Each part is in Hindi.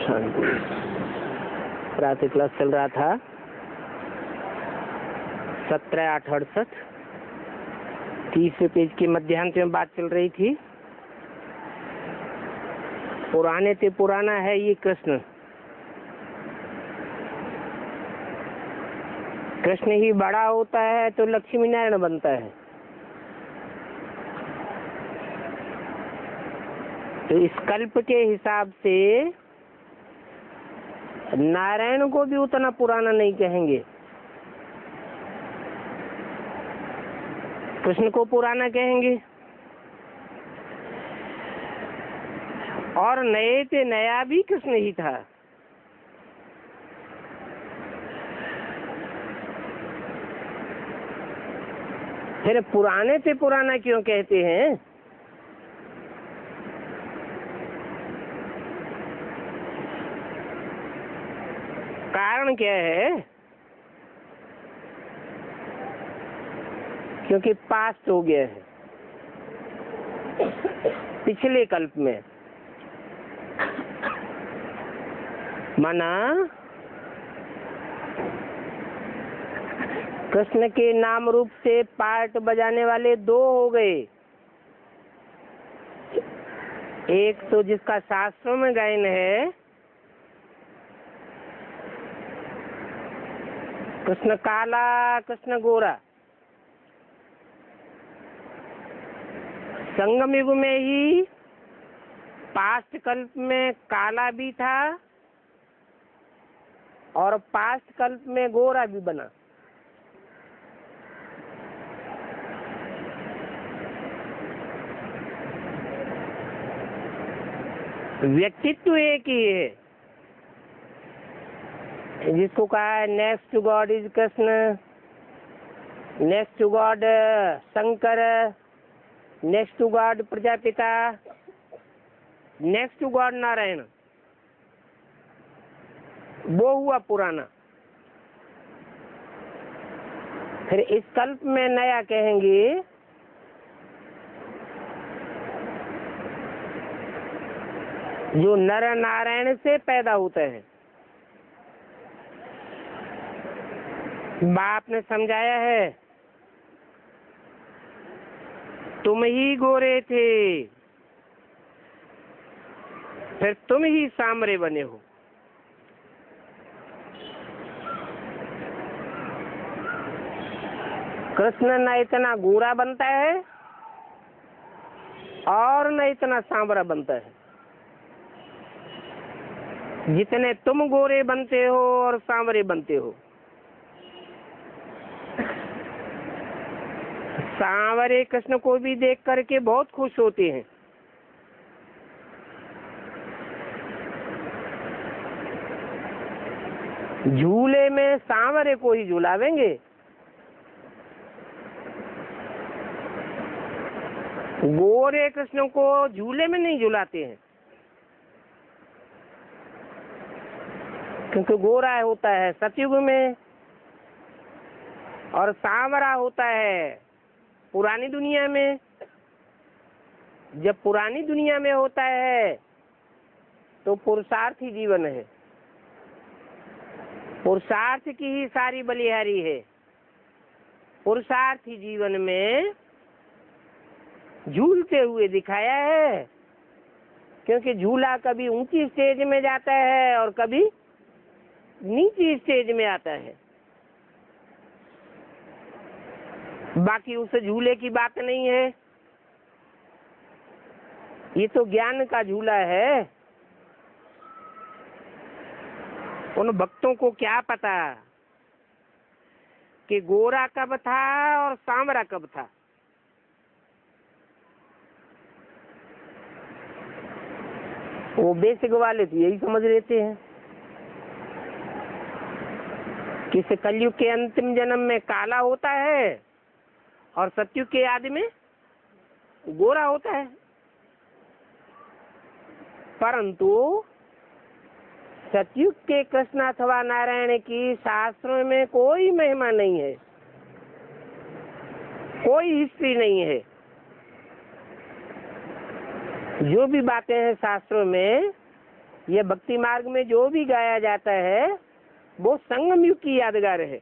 शांति। प्रातः क्लास चल रहा था 17/8/68, 30वें पेज के मध्यांत में बात चल रही थी। पुराने से पुराना है ये कृष्ण। कृष्ण ही बड़ा होता है तो लक्ष्मी नारायण बनता है। तो इस कल्प के हिसाब से नारायण को भी उतना पुराना नहीं कहेंगे, कृष्ण को पुराना कहेंगे। और नए से नया भी कृष्ण ही था। फिर पुराने से पुराना क्यों कहते हैं? कारण क्या है? क्योंकि पास्ट हो गया है पिछले कल्प में। माना कृष्ण के नाम रूप से पार्ट बजाने वाले दो हो गए। एक तो जिसका शास्त्रों में गायन है, कृष्ण काला कृष्ण गोरा। संगम युग में ही पास्ट कल्प में काला भी था और पास्ट कल्प में गोरा भी बना। व्यक्तित्व एक ही है। जिसको कहा है next to God is Krishna, next to God Shankar, next to God Prajapita, next to God Narayan. वो हुआ पुराना। फिर इस कल्प में नया कहेंगे जो नर नारायण से पैदा होता है। बाप ने समझाया है, तुम ही गोरे थे, फिर तुम ही सांवरे बने हो। कृष्ण न इतना गोरा बनता है और न इतना सांवरा बनता है। जितने तुम गोरे बनते हो और सांवरे बनते हो। सांवरे कृष्ण को भी देख करके बहुत खुश होते हैं। झूले में सांवरे को ही झुलावेंगे। गोरे कृष्ण को झूले में नहीं झुलाते हैं, क्योंकि गोरा होता है सतयुग में और सांवरा होता है पुरानी दुनिया में। जब पुरानी दुनिया में होता है तो पुरुषार्थी जीवन है, पुरुषार्थ की ही सारी बलिहारी है। पुरुषार्थी जीवन में झूलते हुए दिखाया है, क्योंकि झूला कभी ऊंची स्टेज में जाता है और कभी नीची स्टेज में आता है। बाकी उस झूले की बात नहीं है। ये तो ज्ञान का झूला है। उन भक्तों को क्या पता कि गोरा कब था और सांवरा कब था। वो बेसिक वाले तो यही समझ लेते हैं कि इस कलयुग के अंतिम जन्म में काला होता है और सतयुग के आदि में गोरा होता है। परंतु सतयुग के कृष्ण अथवा नारायण की शास्त्रों में कोई महिमा नहीं है, कोई हिस्ट्री नहीं है। जो भी बातें हैं शास्त्रों में ये भक्ति मार्ग में जो भी गाया जाता है वो संगम युग की यादगार है।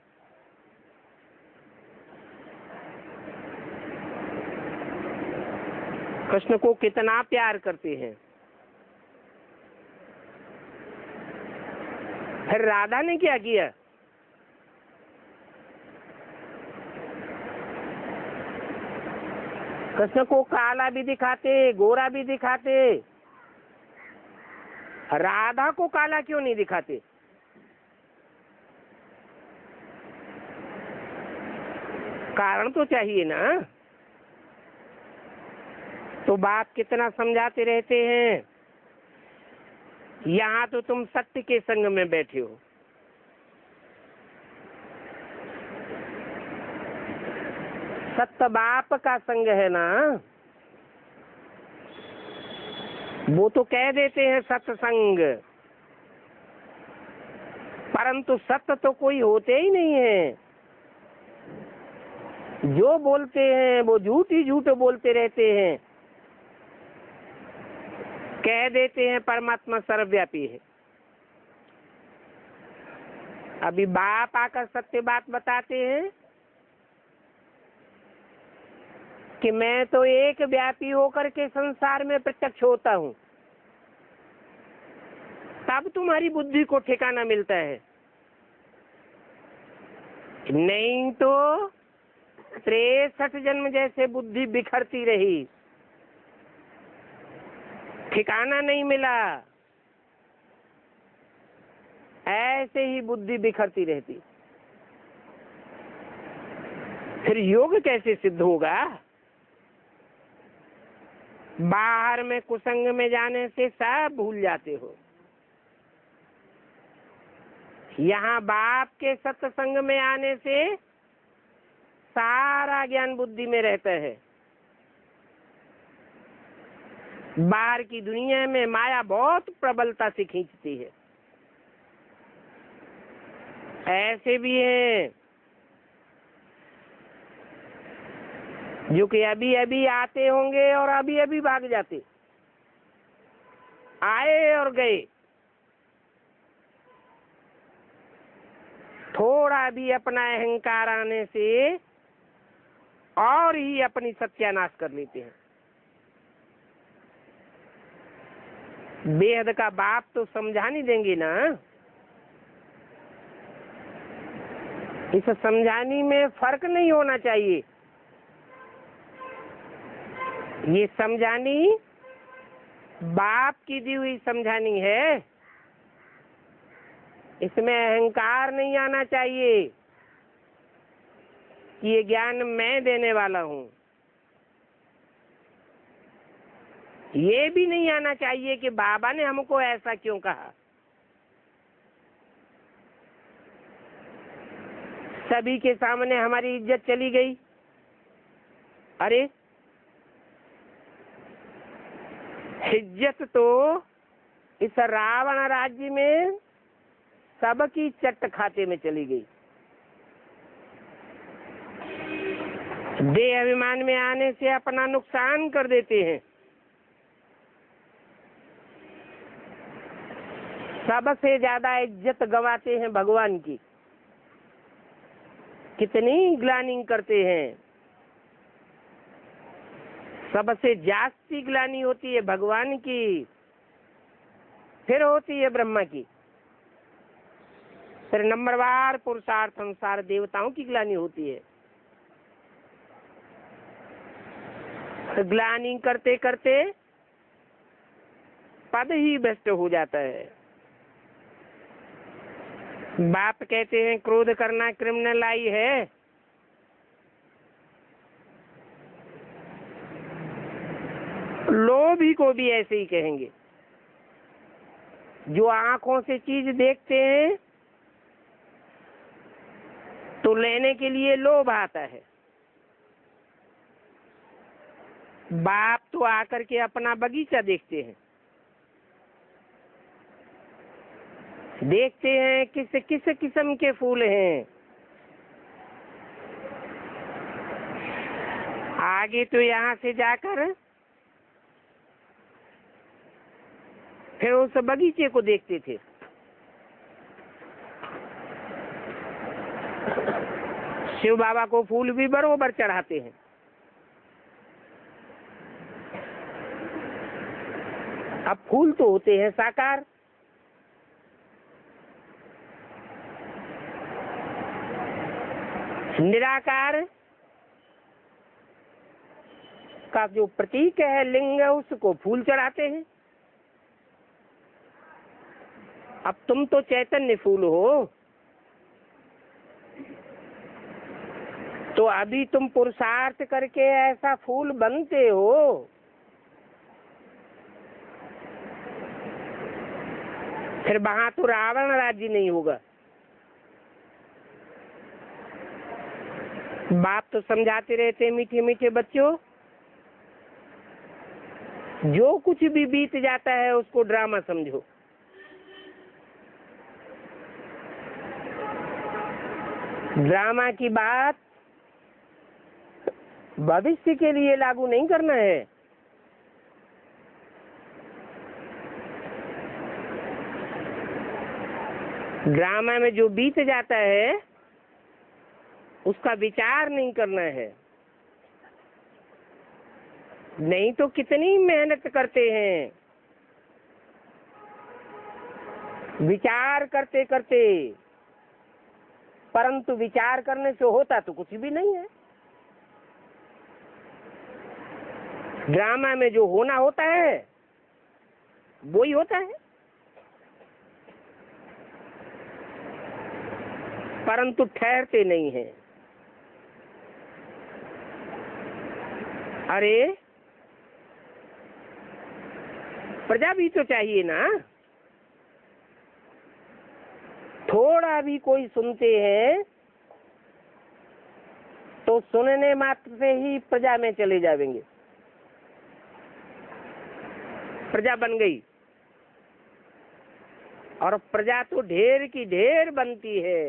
कृष्ण को कितना प्यार करते हैं। फिर राधा ने क्या किया? कृष्ण को काला भी दिखाते, गोरा भी दिखाते, राधा को काला क्यों नहीं दिखाते? कारण तो चाहिए ना। तो बाप कितना समझाते रहते हैं, यहाँ तो तुम सत्य के संग में बैठे हो। सत्य बाप का संग है ना, वो तो कह देते हैं सत्संग, परंतु सत्य तो कोई होते ही नहीं है। जो बोलते हैं वो झूठ ही झूठ बोलते रहते हैं। कह देते हैं परमात्मा सर्वव्यापी है। अभी बाप आकर सत्य बात बताते हैं कि मैं तो एक व्यापी होकर के संसार में प्रत्यक्ष होता हूँ। तब तुम्हारी बुद्धि को ठिकाना मिलता है, नहीं तो 63 जन्म जैसे बुद्धि बिखरती रही, ठिकाना नहीं मिला, ऐसे ही बुद्धि बिखरती रहती। फिर योग कैसे सिद्ध होगा? बाहर में कुसंग में जाने से सब भूल जाते हो। यहाँ बाप के सत्संग में आने से सारा ज्ञान बुद्धि में रहता है। बाहर की दुनिया में माया बहुत प्रबलता से खींचती है। ऐसे भी हैं जो कि अभी अभी आते होंगे और अभी अभी भाग जाते, आए और गए। थोड़ा भी अपना अहंकार आने से और ही अपनी सत्यानाश कर लेते हैं। बेहद का बाप तो समझा नहीं देंगे ना। इस समझाने में फर्क नहीं होना चाहिए। ये समझानी बाप की दी हुई समझानी है, इसमें अहंकार नहीं आना चाहिए कि ये ज्ञान मैं देने वाला हूँ। ये भी नहीं आना चाहिए कि बाबा ने हमको ऐसा क्यों कहा। सभी के सामने हमारी इज्जत चली गई। अरे इज्जत तो इस रावण राज्य में सबकी चट खाते में चली गई। देह अभिमान में आने से अपना नुकसान कर देते हैं। सबसे ज्यादा इज्जत गंवाते हैं भगवान की। कितनी ग्लानि करते हैं। सबसे जास्ती ग्लानि होती है भगवान की, फिर होती है ब्रह्मा की, फिर नंबरवार पुरुषार्थ अनुसार देवताओं की ग्लानि होती है। तो ग्लानि करते करते पद ही भ्रष्ट हो जाता है। बाप कहते हैं क्रोध करना क्रिमिनल है। लोभी को भी ऐसे ही कहेंगे। जो आंखों से चीज देखते हैं तो लेने के लिए लोभ आता है। बाप तो आकर के अपना बगीचा देखते हैं, देखते हैं किस किस किस्म के फूल हैं। आगे तो यहाँ से जाकर फिर उस बगीचे को देखते थे। शिव बाबा को फूल भी बरोबर चढ़ाते हैं। अब फूल तो होते हैं साकार, निराकार का जो प्रतीक है लिंग, उसको फूल चढ़ाते हैं। अब तुम तो चैतन्य फूल हो, तो अभी तुम पुरुषार्थ करके ऐसा फूल बनते हो, फिर वहां तो रावण राज्य नहीं होगा। बाप तो समझाते रहते मीठे मीठे बच्चों, जो कुछ भी बीत जाता है उसको ड्रामा समझो। ड्रामा की बात भविष्य के लिए लागू नहीं करना है। ड्रामा में जो बीत जाता है उसका विचार नहीं करना है। नहीं तो कितनी मेहनत करते हैं, विचार करते करते, परंतु विचार करने से होता तो कुछ भी नहीं है। ड्रामा में जो होना होता है वो ही होता है, परंतु ठहरते नहीं है। अरे प्रजा भी तो चाहिए ना, थोड़ा भी कोई सुनते हैं तो सुनने मात्र से ही प्रजा में चले जाएंगे। प्रजा बन गई, और प्रजा तो ढेर की ढेर बनती है,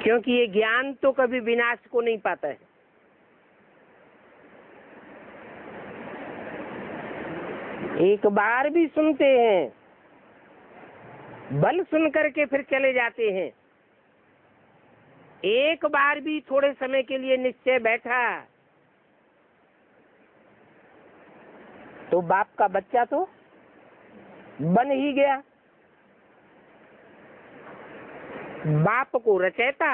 क्योंकि ये ज्ञान तो कभी विनाश को नहीं पाता है। एक बार भी सुनते हैं, बल सुन करके फिर चले जाते हैं। एक बार भी थोड़े समय के लिए निश्चय बैठा तो बाप का बच्चा तो बन ही गया। बाप को रचयिता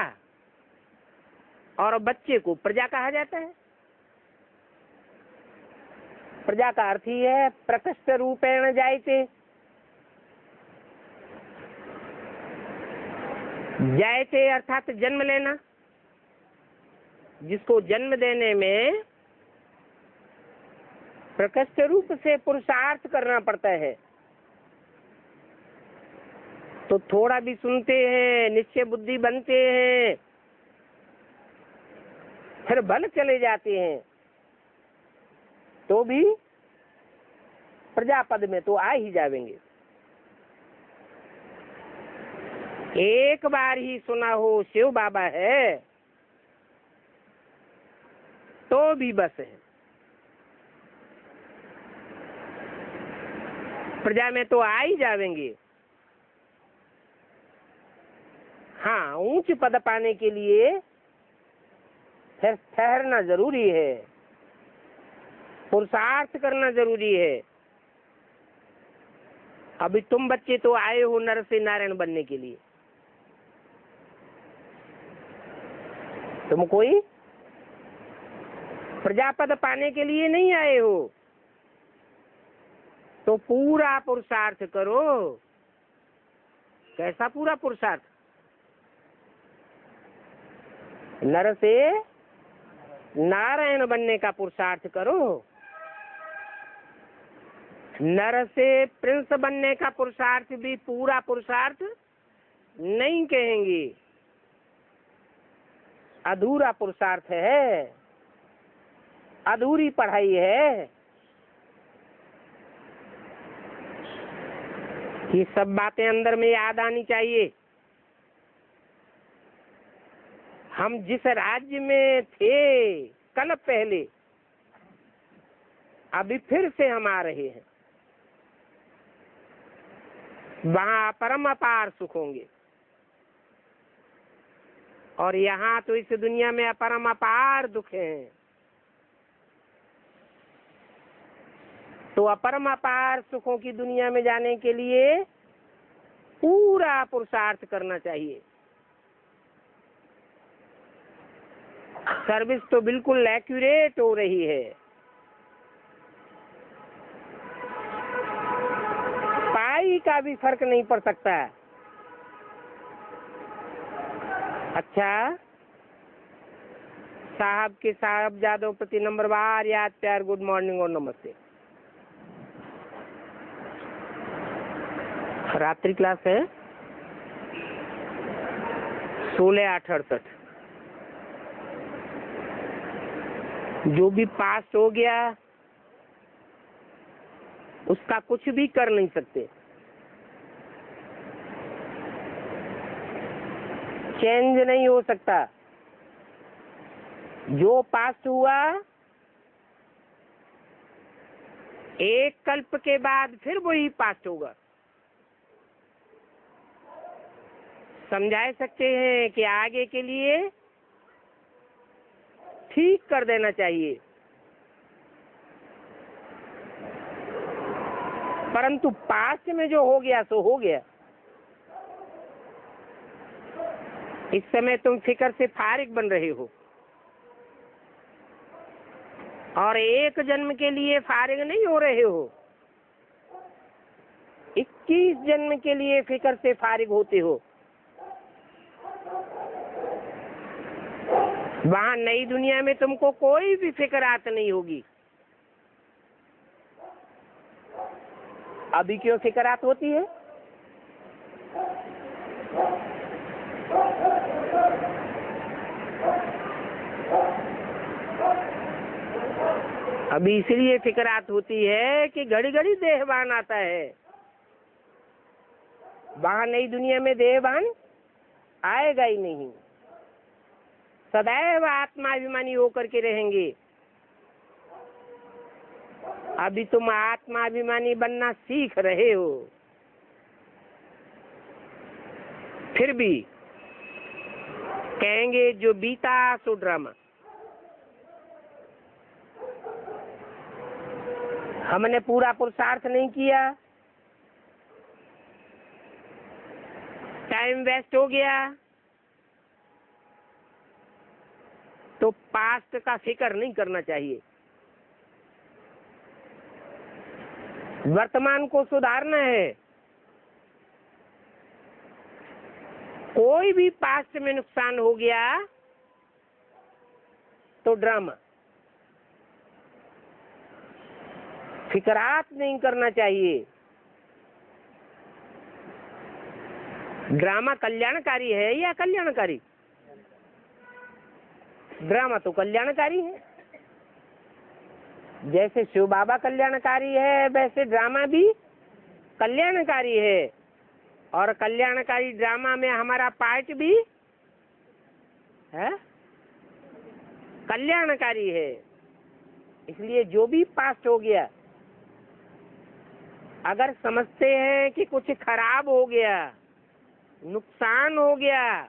और बच्चे को प्रजा कहा जाता है। प्रजा का अर्थ ही है प्रकृष्ट रूपेण जायते। जायते अर्थात जन्म लेना, जिसको जन्म देने में प्रकृष्ट रूप से पुरुषार्थ करना पड़ता है। तो थोड़ा भी सुनते हैं, निश्चय बुद्धि बनते हैं, फिर बल चले जाते हैं, तो भी प्रजापद में तो आ ही जाएंगे। एक बार ही सुना हो शिव बाबा है तो भी बस है, प्रजा में तो आ ही जाएंगे। हाँ, ऊंच पद पाने के लिए फिर ठहरना जरूरी है, पुरुषार्थ करना जरूरी है। अभी तुम बच्चे तो आए हो नर से नारायण बनने के लिए, तुम कोई प्रजापद पाने के लिए नहीं आए हो। तो पूरा पुरुषार्थ करो। कैसा पूरा पुरुषार्थ? नर से नारायण बनने का पुरुषार्थ करो। नर से प्रिंस बनने का पुरुषार्थ भी पूरा पुरुषार्थ नहीं कहेंगे, अधूरा पुरुषार्थ है, अधूरी पढ़ाई है। ये सब बातें अंदर में याद आनी चाहिए। हम जिस राज्य में थे कल पहले, अभी फिर से हम आ रहे हैं, वहां परम अपार सुख होंगे, और यहाँ तो इस दुनिया में अपरम अपार दुख हैं। तो अपरम अपार सुखों की दुनिया में जाने के लिए पूरा पुरुषार्थ करना चाहिए। सर्विस तो बिल्कुल एक्यूरेट हो रही है, पाई का भी फर्क नहीं पड़ सकता। अच्छा, साहब के साहबजादों प्रति नंबरवार याद प्यार, गुड मॉर्निंग और नमस्ते। रात्रि क्लास है 16/8/68। जो भी पास हो गया उसका कुछ भी कर नहीं सकते, चेंज नहीं हो सकता। जो पास हुआ एक कल्प के बाद फिर वही पास होगा। समझा सकते हैं कि आगे के लिए ठीक कर देना चाहिए, परंतु पास्ट में जो हो गया सो हो गया। इस समय तुम फिक्र से फारिग बन रहे हो, और एक जन्म के लिए फारिग नहीं हो रहे हो, 21 जन्म के लिए फिक्र से फारिग होते हो। वहां नई दुनिया में तुमको कोई भी फिक्रात नहीं होगी। अभी क्यों फिक्रात होती है? अभी इसलिए फिक्रात होती है कि घड़ी घड़ी देहवान आता है। वहां नई दुनिया में देहवान आएगा ही नहीं, सदैव आत्माभिमानी होकर के रहेंगे। अभी तुम आत्माभिमानी बनना सीख रहे हो, फिर भी कहेंगे जो बीता सो ड्रामा। हमने पूरा पुरुषार्थ नहीं किया, टाइम वेस्ट हो गया, तो पास्ट का फिक्र नहीं करना चाहिए। वर्तमान को सुधारना है। कोई भी पास्ट में नुकसान हो गया तो ड्रामा, फिक्रात नहीं करना चाहिए। ड्रामा कल्याणकारी है या कल्याणकारी? ड्रामा तो कल्याणकारी है। जैसे शिव बाबा कल्याणकारी है, वैसे ड्रामा भी कल्याणकारी है, और कल्याणकारी ड्रामा में हमारा पार्ट भी है, कल्याणकारी है। इसलिए जो भी पास्ट हो गया, अगर समझते हैं कि कुछ खराब हो गया, नुकसान हो गया,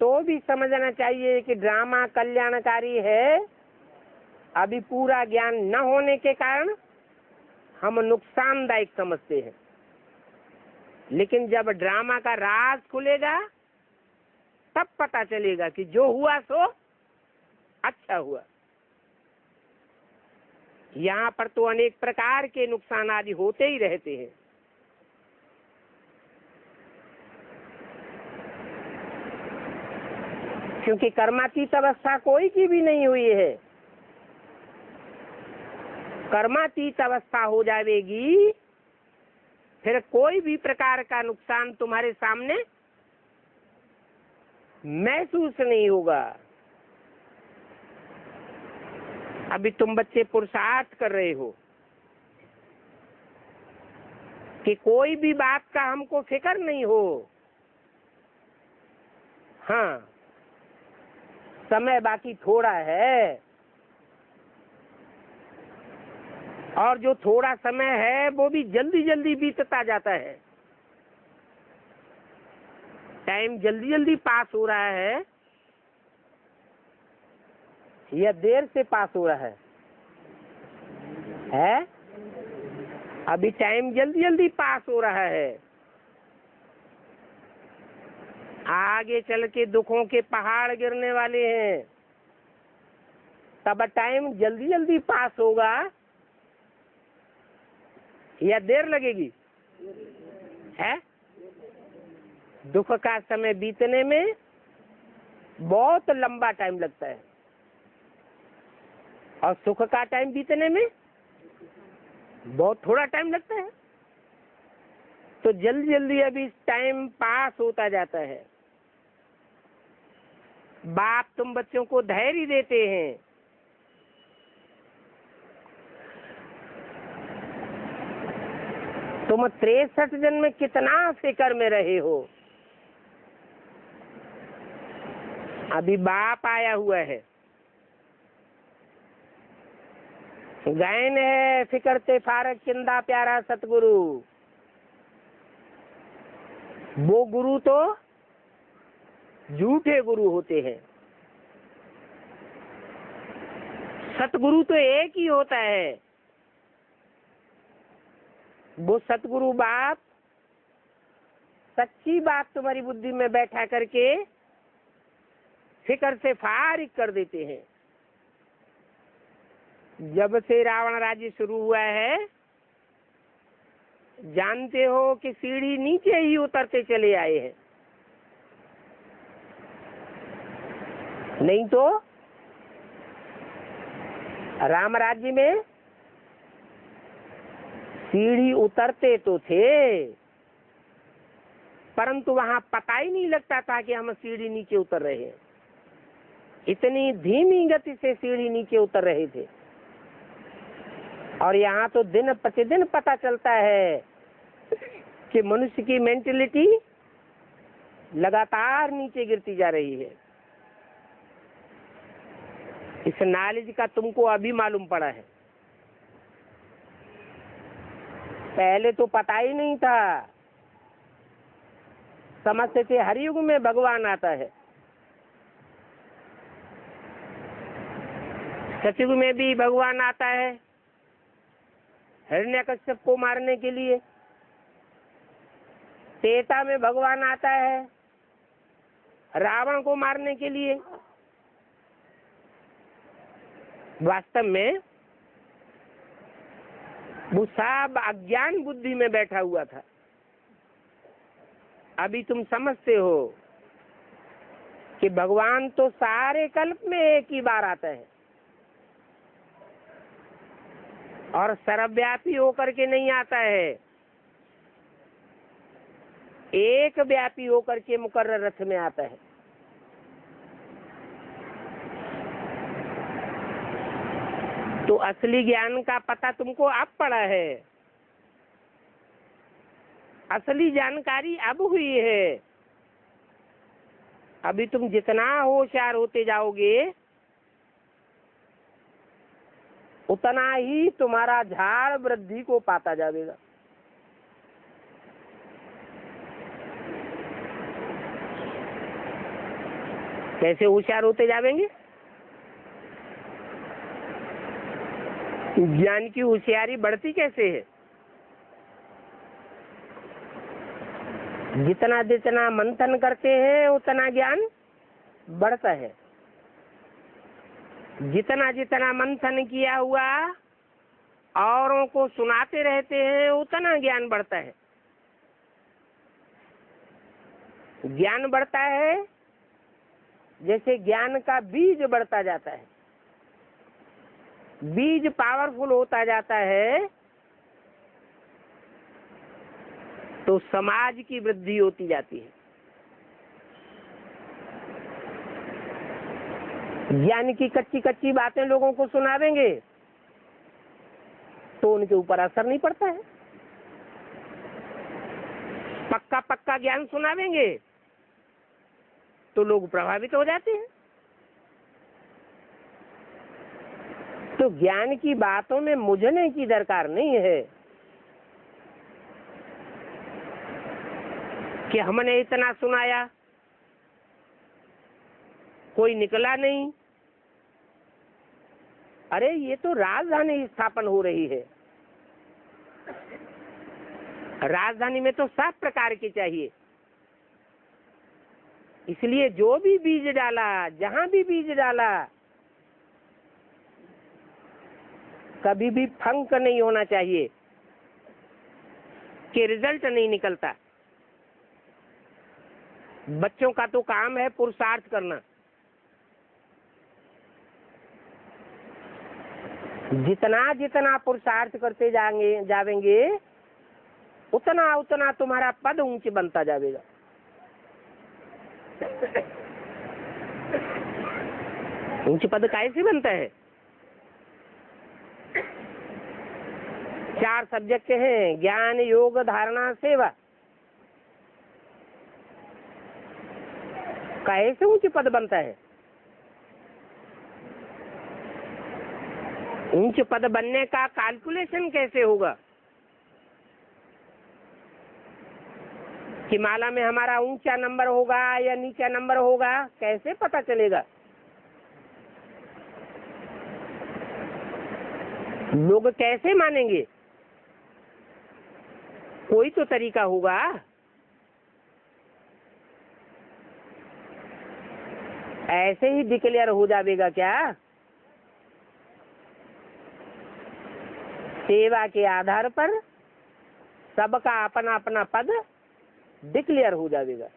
तो भी समझना चाहिए कि ड्रामा कल्याणकारी है। अभी पूरा ज्ञान न होने के कारण हम नुकसानदायक समझते हैं, लेकिन जब ड्रामा का राज खुलेगा तब पता चलेगा कि जो हुआ सो अच्छा हुआ। यहाँ पर तो अनेक प्रकार के नुकसान आदि होते ही रहते हैं। क्योंकि कर्मातीत अवस्था कोई की भी नहीं हुई है। कर्मातीत अवस्था हो जाएगी, फिर कोई भी प्रकार का नुकसान तुम्हारे सामने महसूस नहीं होगा। अभी तुम बच्चे पुरुषार्थ कर रहे हो कि कोई भी बात का हमको फिक्र नहीं हो। हाँ, समय बाकी थोड़ा है, और जो थोड़ा समय है वो भी जल्दी जल्दी बीतता जाता है। टाइम जल्दी जल्दी पास हो रहा है या देर से पास हो रहा है? अभी टाइम जल्दी जल्दी पास हो रहा है। आगे चल के दुखों के पहाड़ गिरने वाले हैं, तब टाइम जल्दी जल्दी पास होगा या देर लगेगी? है? दुख का समय बीतने में बहुत लंबा टाइम लगता है और सुख का टाइम बीतने में बहुत थोड़ा टाइम लगता है। तो जल्दी जल्दी अभी टाइम पास होता जाता है। बाप तुम बच्चों को धैर्य देते हैं, तुम 63 जन्म में कितना फिक्र में रहे हो। अभी बाप आया हुआ है, गायन है फिक्र ते फारक किंदा प्यारा सतगुरु। वो गुरु तो झूठे गुरु होते हैं, सतगुरु तो एक ही होता है। वो सतगुरु बाप सच्ची बात तुम्हारी बुद्धि में बैठा करके फिक्र से फारिग कर देते हैं। जब से रावण राज्य शुरू हुआ है, जानते हो कि सीढ़ी नीचे ही उतरते चले आए हैं। नहीं तो राम राज्य में सीढ़ी उतरते तो थे, परंतु वहां पता ही नहीं लगता था कि हम सीढ़ी नीचे उतर रहे हैं। इतनी धीमी गति से सीढ़ी नीचे उतर रहे थे। और यहाँ तो दिन प्रतिदिन पता चलता है कि मनुष्य की मेंटेलिटी लगातार नीचे गिरती जा रही है। इस नॉलेज का तुमको अभी मालूम पड़ा है, पहले तो पता ही नहीं था। समझते थे हर युग में भगवान आता है, सतयुग में भी भगवान आता है हिरण्यकश्यप को मारने के लिए, त्रेता में भगवान आता है रावण को मारने के लिए। वास्तव में वो सब अज्ञान बुद्धि में बैठा हुआ था। अभी तुम समझते हो कि भगवान तो सारे कल्प में एक ही बार आता है और सर्वव्यापी होकर के नहीं आता है, एक व्यापी होकर के मुकर्रर रथ में आता है। तो असली ज्ञान का पता तुमको अब पड़ा है, असली जानकारी अब हुई है। अभी तुम जितना होशियार होते जाओगे उतना ही तुम्हारा झाड़ वृद्धि को पाता जाएगा। कैसे होशियार होते जाएंगे? ज्ञान की होशियारी बढ़ती कैसे है? जितना जितना मंथन करते हैं उतना ज्ञान बढ़ता है। जितना जितना मंथन किया हुआ औरों को सुनाते रहते हैं उतना ज्ञान बढ़ता है। ज्ञान बढ़ता है जैसे ज्ञान का बीज बढ़ता जाता है, बीज पावरफुल होता जाता है तो समाज की वृद्धि होती जाती है। ज्ञान की कच्ची कच्ची बातें लोगों को सुनावेंगे तो उनके ऊपर असर नहीं पड़ता है। पक्का पक्का ज्ञान सुनावेंगे तो लोग प्रभावित हो जाते हैं। तो ज्ञान की बातों में मुझने की दरकार नहीं है कि हमने इतना सुनाया, कोई निकला नहीं। अरे ये तो राजधानी स्थापन हो रही है, राजधानी में तो 7 प्रकार की चाहिए। इसलिए जो भी बीज डाला, जहां भी बीज डाला, कभी भी फंक नहीं होना चाहिए कि रिजल्ट नहीं निकलता। बच्चों का तो काम है पुरुषार्थ करना। जितना जितना पुरुषार्थ करते जावेंगे उतना उतना तुम्हारा पद ऊंचे बनता जाएगा। ऊंचे पद कैसे बनता है? 4 सब्जेक्ट हैं, ज्ञान, योग, धारणा, सेवा। कैसे ऊंचे पद बनता है? ऊंचे पद बनने का कैलकुलेशन कैसे होगा कि माला में हमारा ऊंचा नंबर होगा या नीचा नंबर होगा, कैसे पता चलेगा? लोग कैसे मानेंगे? कोई तो तरीका होगा। ऐसे ही डिक्लेयर हो जाएगा क्या? सेवा के आधार पर सबका अपना अपना पद डिक्लेयर हो जाएगा।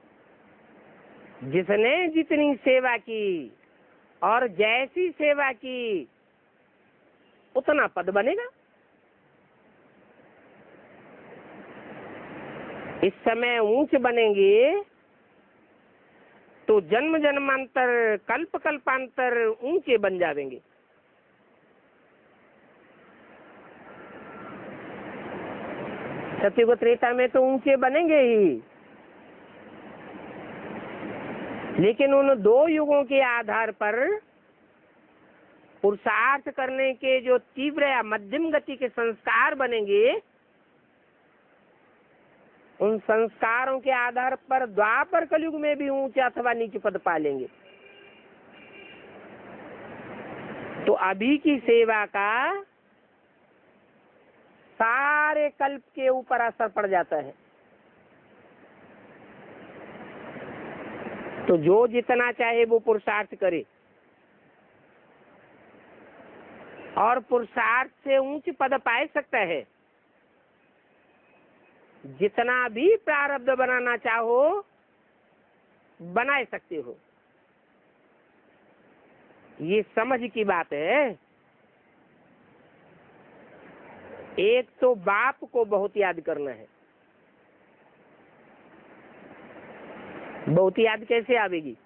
जिसने जितनी सेवा की और जैसी सेवा की उतना पद बनेगा। इस समय ऊंच बनेंगे तो जन्म जन्मांतर, कल्प कल्पांतर ऊंचे बन जाएंगे। सत्ययुग त्रेता में तो ऊंचे बनेंगे ही, लेकिन उन 2 युगों के आधार पर पुरुषार्थ करने के जो तीव्र या मध्यम गति के संस्कार बनेंगे, उन संस्कारों के आधार पर द्वापर कलयुग में भी ऊंचे अथवा नीचे पद पा लेंगे। तो अभी की सेवा का सारे कल्प के ऊपर असर पड़ जाता है। तो जो जितना चाहे वो पुरुषार्थ करे, और पुरुषार्थ से ऊंच पद पाए सकता है। जितना भी प्रारब्ध बनाना चाहो बना सकते हो। ये समझ की बात है। एक तो बाप को बहुत याद करना है। बहुत याद कैसे आवेगी?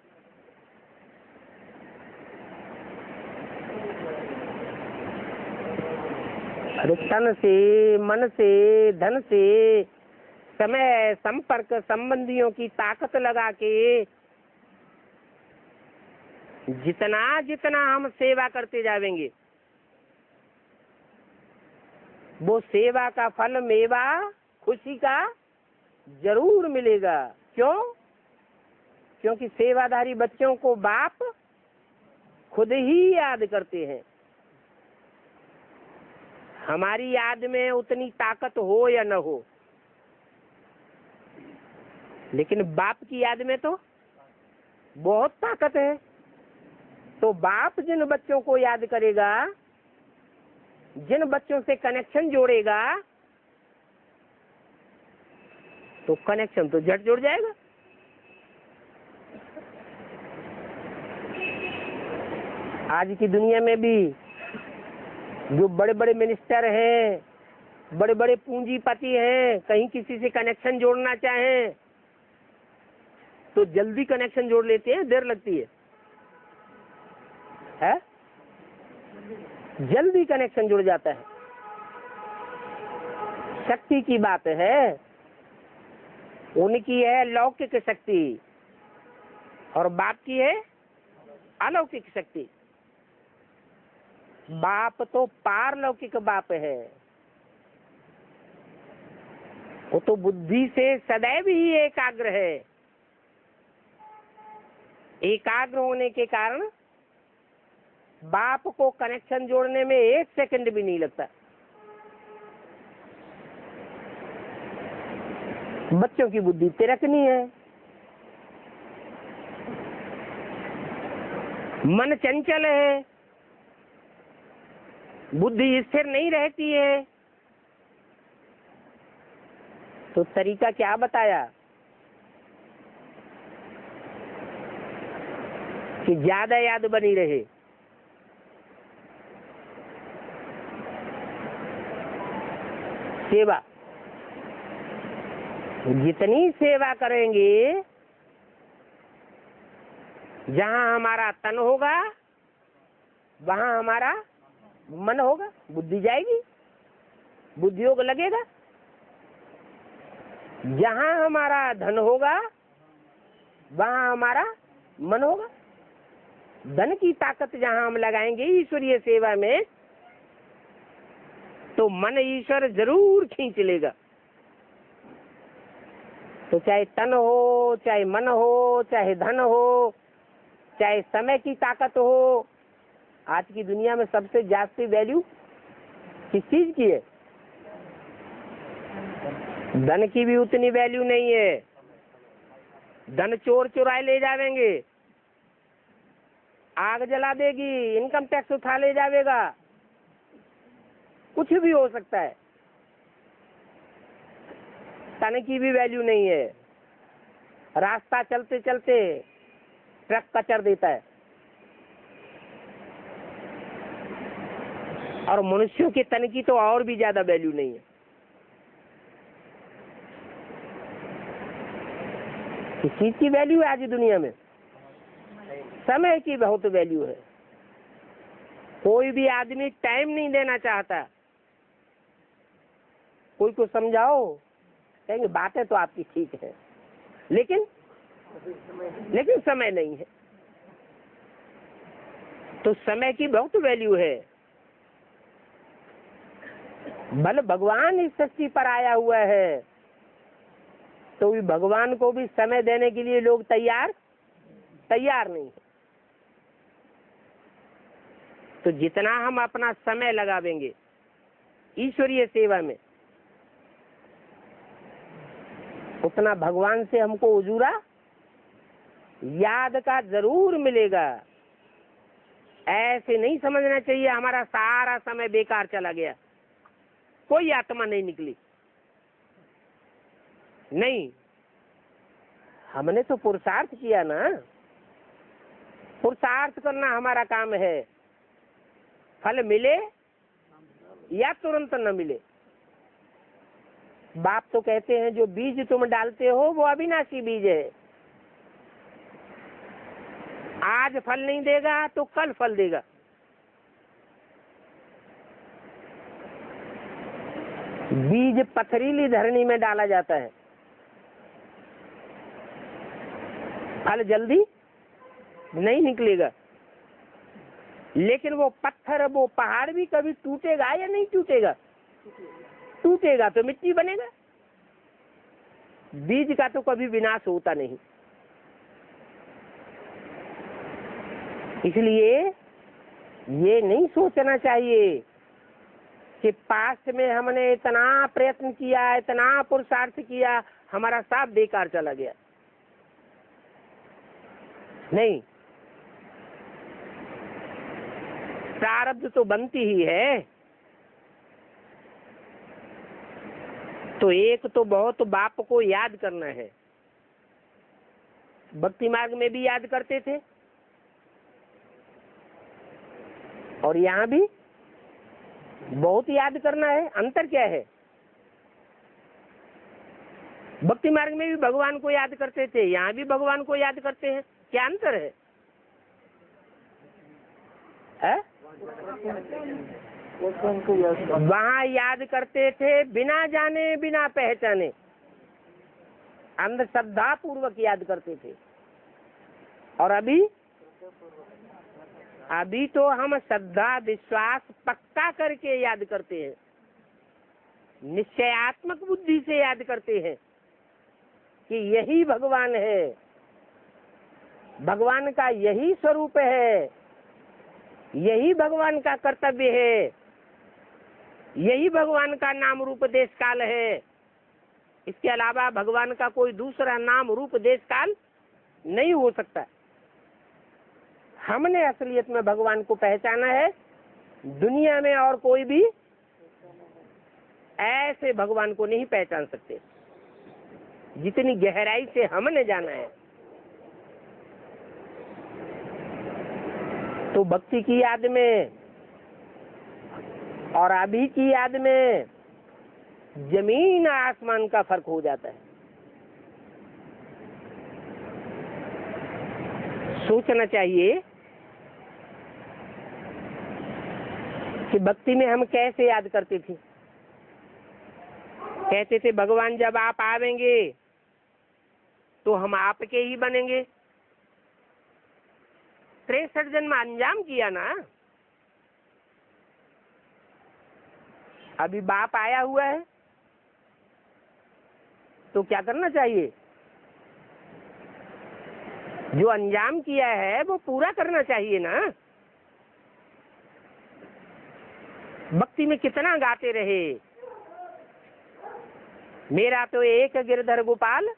अरे तन से, मन से, धन से, समय, संपर्क, संबंधियों की ताकत लगा के जितना जितना हम सेवा करते जाएंगे, वो सेवा का फल, मेवा, खुशी का जरूर मिलेगा। क्यों? क्योंकि सेवाधारी बच्चों को बाप खुद ही याद करते हैं। हमारी याद में उतनी ताकत हो या न हो, लेकिन बाप की याद में तो बहुत ताकत है। तो बाप जिन बच्चों को याद करेगा, जिन बच्चों से कनेक्शन जोड़ेगा, तो कनेक्शन तो झट जुड़ जाएगा। आज की दुनिया में भी जो बड़े बड़े मिनिस्टर हैं, बड़े बड़े पूंजीपति हैं, कहीं किसी से कनेक्शन जोड़ना चाहें तो जल्दी कनेक्शन जोड़ लेते हैं, देर लगती है? जल्दी कनेक्शन जुड़ जाता है। शक्ति की बात है, उनकी है लौकिक शक्ति और बाप की है अलौकिक शक्ति। बाप तो पारलौकिक बाप है, वो तो बुद्धि से सदैव ही एकाग्र है। एकाग्र होने के कारण बाप को कनेक्शन जोड़ने में 1 सेकंड भी नहीं लगता। बच्चों की बुद्धि तिरकनी है, मन चंचल है, बुद्धि स्थिर नहीं रहती है। तो तरीका क्या बताया कि ज्यादा याद बनी रहे? सेवा। जितनी सेवा करेंगे, जहां हमारा तन होगा वहां हमारा मन होगा, बुद्धि जाएगी, बुद्धि योग लगेगा। जहां हमारा धन होगा वहां हमारा मन होगा। धन की ताकत जहां हम लगाएंगे ईश्वरीय सेवा में, तो मन ईश्वर जरूर खींच लेगा। तो चाहे तन हो, चाहे मन हो, चाहे धन हो, चाहे समय की ताकत हो। आज की दुनिया में सबसे जास्ती वैल्यू किस चीज की है? धन की भी उतनी वैल्यू नहीं है। धन चोर चुराए ले जावेंगे, आग जला देगी, इनकम टैक्स उठा ले जावेगा, कुछ भी हो सकता है। तन की भी वैल्यू नहीं है। रास्ता चलते चलते ट्रक कचर देता है, और मनुष्यों के तन की तो और भी ज्यादा वैल्यू नहीं है। किस चीज की वैल्यू है आज दुनिया में? समय की बहुत वैल्यू है। कोई भी आदमी टाइम नहीं देना चाहता। कोई को समझाओ, कहेंगे बातें तो आपकी ठीक है, लेकिन समय नहीं है। तो समय की बहुत वैल्यू है। बल भगवान इस सृष्टि पर आया हुआ है, तो भी भगवान को भी समय देने के लिए लोग तैयार नहीं है। तो जितना हम अपना समय लगावेंगे ईश्वरीय सेवा में, उतना भगवान से हमको उजूरा याद का जरूर मिलेगा। ऐसे नहीं समझना चाहिए हमारा सारा समय बेकार चला गया, कोई आत्मा नहीं निकली। नहीं, हमने तो पुरुषार्थ किया ना। पुरुषार्थ करना हमारा काम है। फल मिले या तुरंत न मिले। बाप तो कहते हैं जो बीज तुम डालते हो वो अविनाशी बीज है। आज फल नहीं देगा तो कल फल देगा। बीज पथरीली धरनी में डाला जाता है, फल जल्दी नहीं निकलेगा। लेकिन वो पत्थर, वो पहाड़ भी कभी टूटेगा या नहीं टूटेगा? टूटेगा तो मिट्टी बनेगा। बीज का तो कभी विनाश होता नहीं। इसलिए ये नहीं सोचना चाहिए कि पास्ट में हमने इतना प्रयत्न किया, इतना पुरुषार्थ किया, हमारा सब बेकार चला गया। नहीं, प्रारब्ध तो बनती ही है। तो एक तो बहुत बाप को याद करना है। भक्ति मार्ग में भी याद करते थे और यहाँ भी बहुत याद करना है। अंतर क्या है? भक्ति मार्ग में भी भगवान को याद करते थे, यहाँ भी भगवान को याद करते हैं। क्या अंतर है? वहाँ याद करते थे बिना जाने बिना पहचाने, अंधश्रद्धा पूर्वक याद करते थे। और अभी अभी तो हम श्रद्धा विश्वास पक्का करके याद करते हैं, निश्चयात्मक बुद्धि से याद करते हैं कि यही भगवान है, भगवान का यही स्वरूप है, यही भगवान का कर्तव्य है, यही भगवान का नाम रूप देश काल है। इसके अलावा भगवान का कोई दूसरा नाम रूप देश काल नहीं हो सकता। हमने असलियत में भगवान को पहचाना है, दुनिया में और कोई भी ऐसे भगवान को नहीं पहचान सकते जितनी गहराई से हमने जाना है। तो भक्ति की याद में और अभी की याद में जमीन आसमान का फर्क हो जाता है। सोचना चाहिए कि भक्ति में हम कैसे याद करते थे। कहते थे भगवान जब आप आवेंगे तो हम आपके ही बनेंगे। 63 जन्म अंजाम किया ना, अभी बाप आया हुआ है तो क्या करना चाहिए? जो अंजाम किया है वो पूरा करना चाहिए ना। भक्ति में कितना गाते रहे, मेरा तो एक गिरधर गोपाल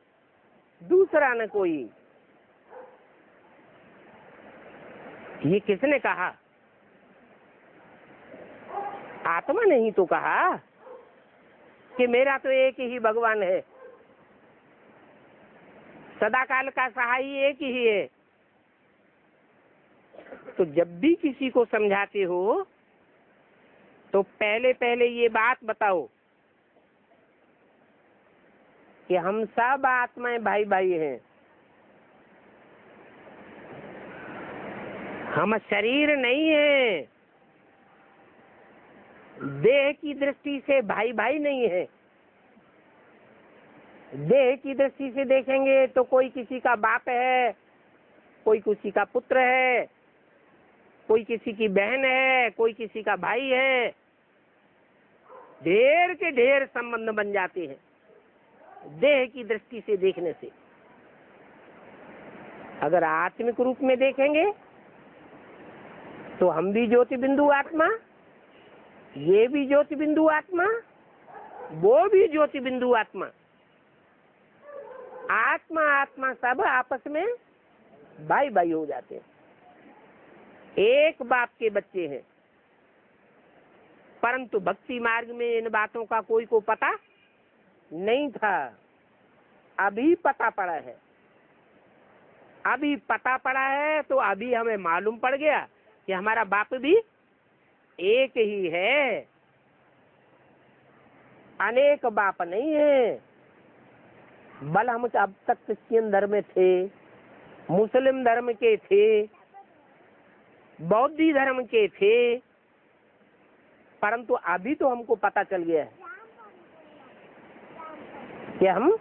दूसरा न कोई। ये किसने कहा? आत्मा ने ही तो कहा कि मेरा तो एक ही भगवान है, सदा काल का सहाय एक ही है। तो जब भी किसी को समझाते हो तो पहले पहले ये बात बताओ कि हम सब आत्माएं भाई भाई हैं। हम शरीर नहीं है, देह की दृष्टि से भाई भाई नहीं है। देह की दृष्टि से देखेंगे तो कोई किसी का बाप है, कोई किसी का पुत्र है, कोई किसी की बहन है, कोई किसी का भाई है। ढेर के ढेर संबंध बन जाते हैं देह की दृष्टि से देखने से। अगर आत्मिक रूप में देखेंगे तो हम भी ज्योति बिंदु आत्मा, ये भी ज्योति बिंदु आत्मा, वो भी ज्योति बिंदु आत्मा। आत्मा आत्मा सब आपस में भाई भाई हो जाते हैं, एक बाप के बच्चे हैं। परंतु भक्ति मार्ग में इन बातों का कोई को पता नहीं था, अभी पता पड़ा है। अभी पता पड़ा है तो अभी हमें मालूम पड़ गया कि हमारा बाप भी एक ही है, अनेक बाप नहीं है। बल हम अब तक क्रिश्चियन धर्म में थे, मुस्लिम धर्म के थे, बौद्धी धर्म के थे, परंतु अभी तो हमको पता चल गया है कि हम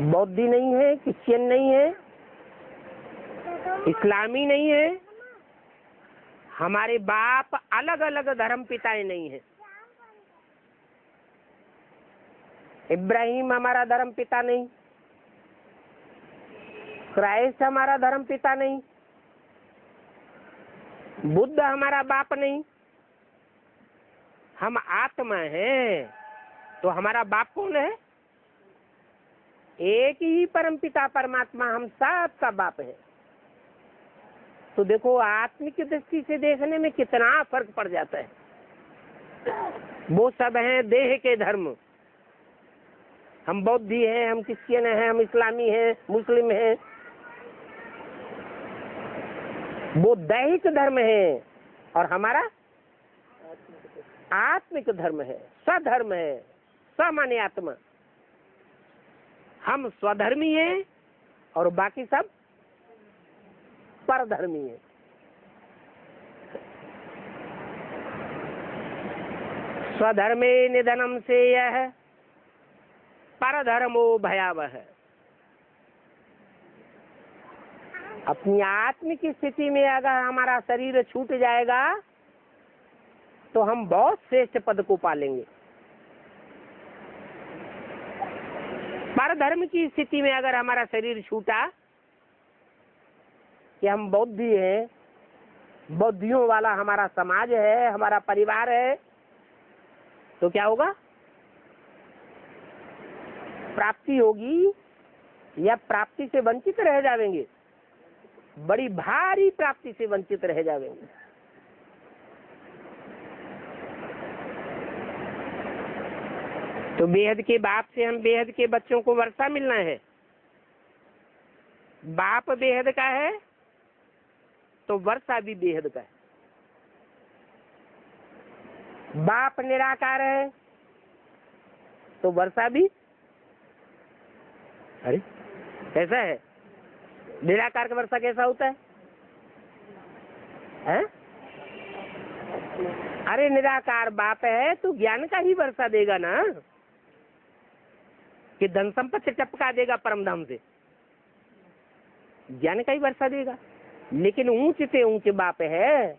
बौद्धी नहीं है, क्रिश्चियन नहीं है, इस्लामी नहीं है। हमारे बाप अलग अलग धर्म पिताएं नहीं है। इब्राहिम हमारा धर्म पिता नहीं, क्राइस्ट हमारा धर्म पिता नहीं, बुद्ध हमारा बाप नहीं। हम आत्मा हैं तो हमारा बाप कौन है? एक ही परम पिता परमात्मा हम सब का बाप है। तो देखो आत्मिक दृष्टि से देखने में कितना फर्क पड़ जाता है। वो सब हैं देह के धर्म, हम बौद्धी हैं, हम क्रिश्चियन हैं, हम इस्लामी हैं, मुस्लिम हैं। वो दैहिक धर्म है और हमारा आत्मिक धर्म है, स्वधर्म है, सामान्य आत्मा। हम स्वधर्मी हैं और बाकी सब परधर्मी है। स्वधर्मे निधनम से यह परधर्मो भयावह। अपनी आत्म की स्थिति में अगर हमारा शरीर छूट जाएगा तो हम बहुत श्रेष्ठ पद को पालेंगे। परधर्म की स्थिति में अगर हमारा शरीर छूटा कि हम बौद्धि हैं, बौद्धियों वाला हमारा समाज है, हमारा परिवार है, तो क्या होगा? प्राप्ति होगी या प्राप्ति से वंचित रह जाएंगे? बड़ी भारी प्राप्ति से वंचित रह जाएंगे। तो बेहद के बाप से हम बेहद के बच्चों को वर्षा मिलना है। बाप बेहद का है तो वर्षा भी बेहद का है। बाप निराकार है तो वर्षा भी, अरे कैसा है? निराकार का वर्षा कैसा होता है? हैं? अरे निराकार बाप है तो ज्ञान का ही वर्षा देगा ना, कि धन संपत्ति टपका देगा परम धाम से, ज्ञान का ही वर्षा देगा। लेकिन ऊंच से ऊंच बाप है,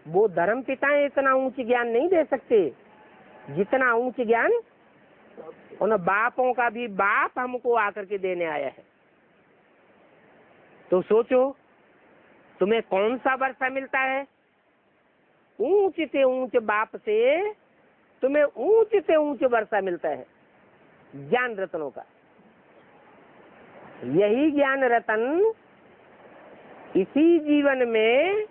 वो धर्म पिताएं इतना ऊंच ज्ञान नहीं दे सकते जितना ऊंच ज्ञान उन बापों का भी बाप हमको आकर के देने आया है। तो सोचो तुम्हें कौन सा वर्षा मिलता है? ऊंच से ऊंच बाप से तुम्हें ऊंच से ऊंच वर्षा मिलता है ज्ञान रत्नों का। यही ज्ञान रतन इसी जीवन में,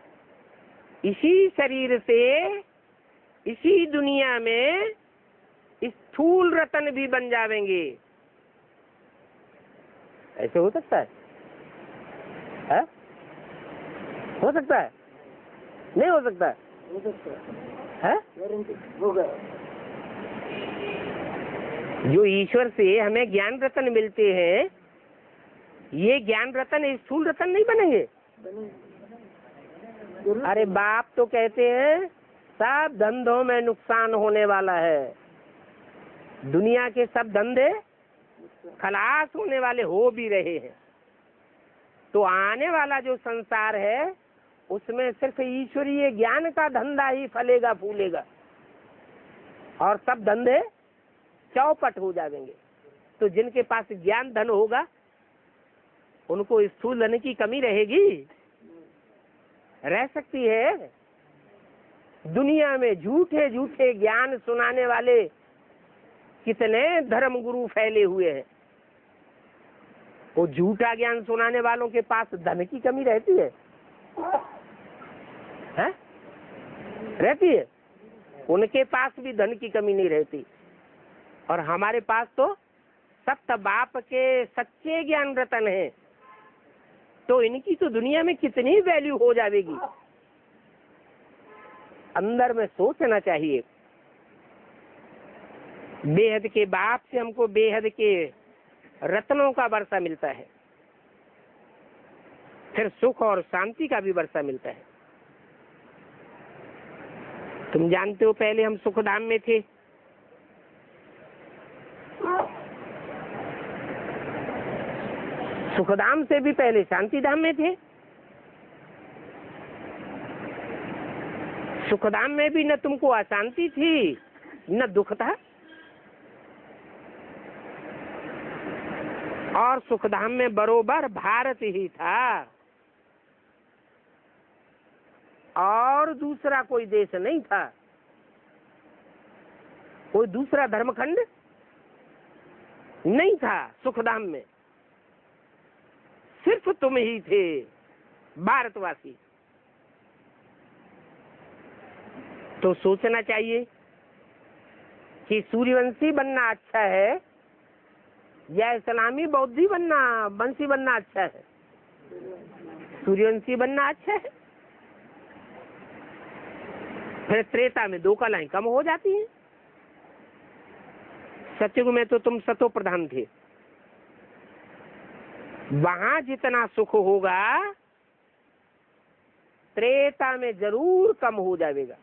इसी शरीर से, इसी दुनिया में स्थूल रतन भी बन जाएंगे। ऐसे हो सकता है? हो सकता है? नहीं हो सकता है? है? होगा। जो ईश्वर से हमें ज्ञान रतन मिलते हैं, ये ज्ञान रतन स्थूल रतन नहीं बनेंगे। अरे बाप तो कहते हैं सब धंधों में नुकसान होने वाला है, दुनिया के सब धंधे खलास होने वाले हो भी रहे हैं। तो आने वाला जो संसार है उसमें सिर्फ ईश्वरीय ज्ञान का धंधा ही फलेगा फूलेगा और सब धंधे चौपट हो जाएंगे। तो जिनके पास ज्ञान धन होगा उनको स्थूल धन की कमी रहेगी? रह सकती है? दुनिया में झूठे झूठे ज्ञान सुनाने वाले कितने धर्म गुरु फैले हुए हैं। वो झूठा ज्ञान सुनाने वालों के पास धन की कमी रहती है? हैं? रहती है? उनके पास भी धन की कमी नहीं रहती। और हमारे पास तो सप्त बाप के सच्चे ज्ञान रतन है, तो इनकी तो दुनिया में कितनी वैल्यू हो जाएगी। अंदर में सोचना चाहिए। बेहद के बाप से हमको बेहद के रत्नों का वर्षा मिलता है, फिर सुख और शांति का भी वर्षा मिलता है। तुम जानते हो पहले हम सुखधाम में थे, सुखधाम से भी पहले शांति धाम में थे। सुखधाम में भी न तुमको अशांति थी न दुख था, और सुखधाम में बरोबर भारत ही था और दूसरा कोई देश नहीं था, कोई दूसरा धर्मखंड नहीं था। सुखधाम में सिर्फ तुम ही थे भारतवासी। तो सोचना चाहिए कि सूर्यवंशी बनना अच्छा है या इस्लामी बौद्धि बनना, वंशी बनना अच्छा है? सूर्यवंशी बनना अच्छा है। फिर त्रेता में दो कलाएं कम हो जाती हैं। सतयुग में तो तुम सतो प्रधान थे, वहां जितना सुख होगा त्रेता में जरूर कम हो जाएगा।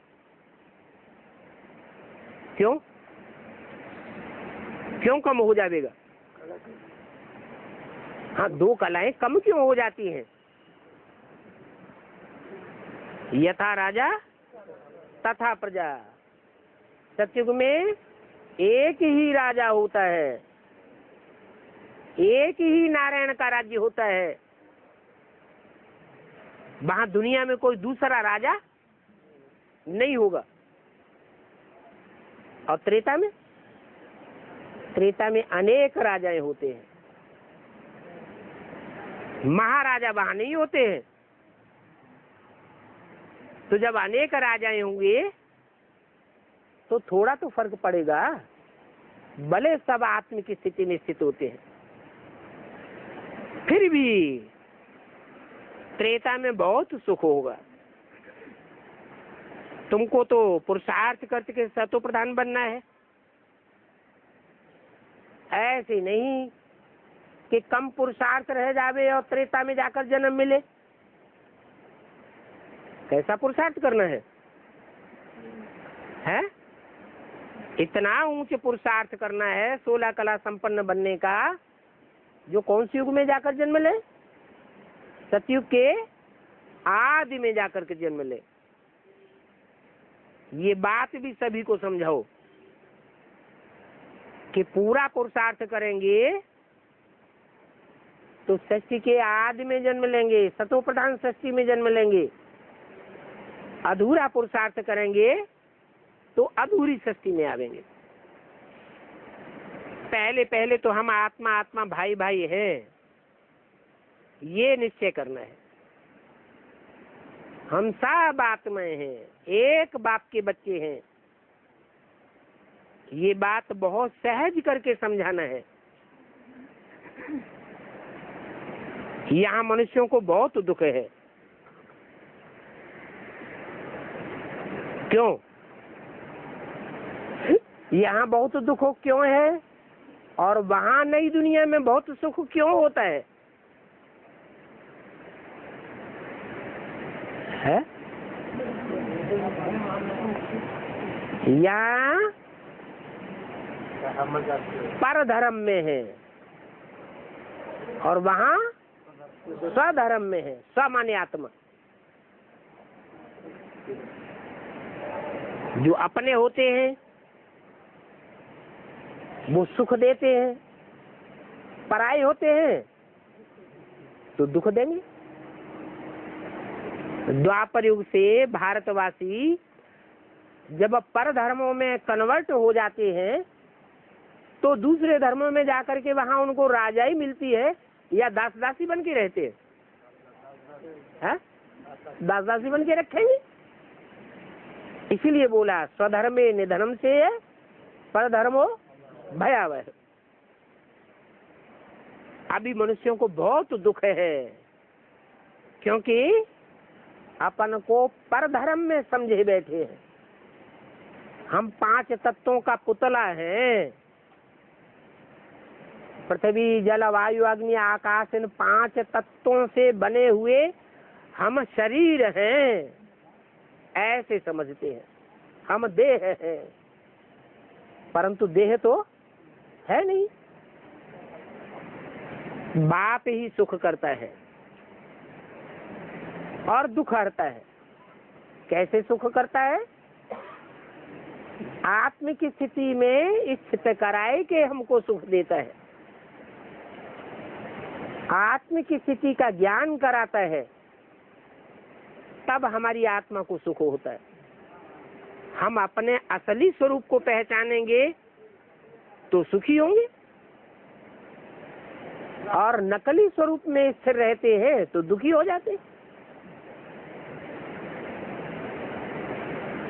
क्यों? क्यों कम हो जाएगा? हाँ, दो कलाएं कम क्यों हो जाती हैं? यथा राजा तथा प्रजा। सतयुग में एक ही राजा होता है, एक ही नारायण का राज्य होता है। वहां दुनिया में कोई दूसरा राजा नहीं होगा। और त्रेता में अनेक राजाएं होते हैं, महाराजा वहां नहीं होते हैं। तो जब अनेक राजाएं होंगे तो थोड़ा तो फर्क पड़ेगा, भले सब आत्म की स्थिति में स्थित होते हैं, फिर भी त्रेता में बहुत सुख होगा। तुमको तो पुरुषार्थ करके सतो प्रधान बनना है, ऐसे नहीं कि कम पुरुषार्थ रह जावे और त्रेता में जाकर जन्म मिले। कैसा पुरुषार्थ करना है? इतना ऊंचे पुरुषार्थ करना है 16 कला संपन्न बनने का, जो कौन से युग में जाकर जन्म ले? सतयुग के आदि में जाकर के जन्म ले। ये बात भी सभी को समझाओ कि पूरा पुरुषार्थ करेंगे तो सृष्टि के आदि में जन्म लेंगे, सतो प्रधान सृष्टि में जन्म लेंगे। अधूरा पुरुषार्थ करेंगे तो अधूरी सृष्टि में आवेंगे। पहले पहले तो हम आत्मा आत्मा भाई भाई हैं, ये निश्चय करना है। हम सब आत्माएं हैं, एक बाप के बच्चे हैं। ये बात बहुत सहज करके समझाना है। यहाँ मनुष्यों को बहुत दुख है। क्यों? यहाँ बहुत दुख क्यों है और वहां नई दुनिया में बहुत सुख क्यों होता है? यहाँ पर धर्म में है और वहां स्वधर्म में है। सामान्य आत्मा जो अपने होते हैं वो सुख देते हैं, पराये होते हैं तो दुख देंगे। द्वापर युग से भारतवासी जब पर धर्मों में कन्वर्ट हो जाते हैं तो दूसरे धर्मों में जाकर के वहां उनको राजाई मिलती है या दास दासी बन के रहते हैं? दास दासी बन के रखेंगे। इसीलिए बोला स्वधर्मे निधनम से पर धर्मो भयावह। अभी मनुष्यों को बहुत दुख है क्योंकि अपन को पर धर्म में समझे बैठे हैं। हम 5 तत्वों का पुतला है। पृथ्वी जल वायु अग्नि आकाश, इन 5 तत्वों से बने हुए हम शरीर हैं, ऐसे समझते हैं। हम देह हैं, परंतु देह तो है नहीं। बाप ही सुख करता है और दुख हरता है। कैसे सुख करता है? आत्म की स्थिति में स्थित कराए के हमको सुख देता है। आत्म की स्थिति का ज्ञान कराता है, तब हमारी आत्मा को सुख होता है। हम अपने असली स्वरूप को पहचानेंगे तो सुखी होंगे, और नकली स्वरूप में स्थिर रहते हैं तो दुखी हो जाते हैं।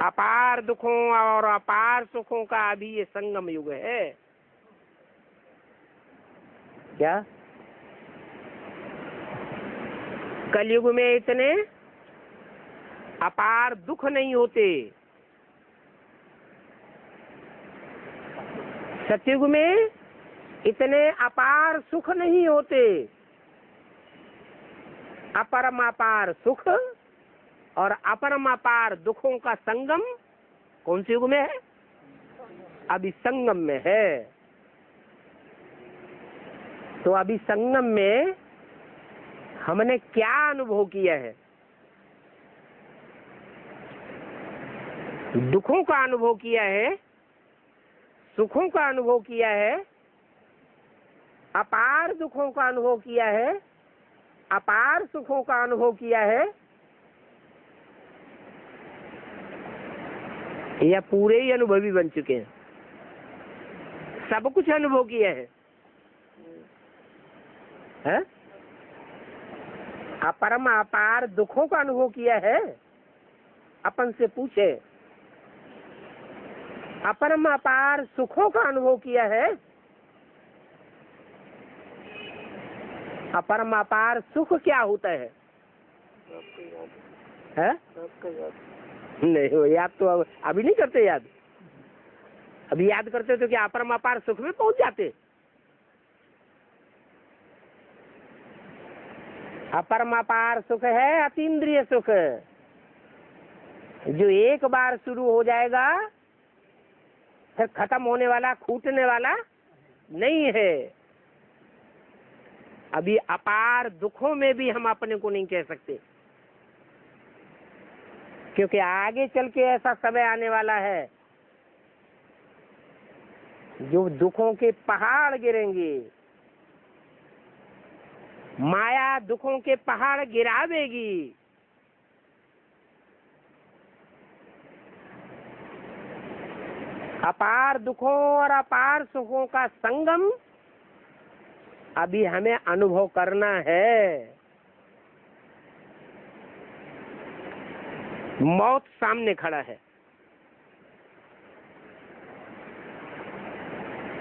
अपार दुखों और अपार सुखों का अभी ये संगम युग है। क्या कलयुग में इतने अपार दुख नहीं होते? सतयुग में इतने अपार सुख नहीं होते। अपरमापार सुख और अपरमापार दुखों का संगम कौन से युग में है? अभी संगम में है। तो अभी संगम में हमने क्या अनुभव किया है? दुखों का अनुभव किया है, सुखों का अनुभव किया है, अपार दुखों का अनुभव किया है, अपार सुखों का अनुभव किया है, या पूरे ही अनुभवी बन चुके हैं? सब कुछ अनुभव किया है? अपरम अपार दुखों का अनुभव किया है? अपन से पूछे, अपरम अपार सुखों का अनुभव किया है? अपरम अपार सुख क्या होता है? नहीं, वो याद तो अभी नहीं करते। याद अभी याद करते तो क्या अपरम अपार सुख में पहुंच जाते? अपरम अपार सुख है अतीन्द्रिय सुख, जो एक बार शुरू हो जाएगा फिर खत्म होने वाला, छूटने वाला नहीं है। अभी अपार दुखों में भी हम अपने को नहीं कह सकते, क्योंकि आगे चल के ऐसा समय आने वाला है जो दुखों के पहाड़ गिरेंगे, माया दुखों के पहाड़ गिरावेगी। अपार दुखों और अपार सुखों का संगम अभी हमें अनुभव करना है। मौत सामने खड़ा है।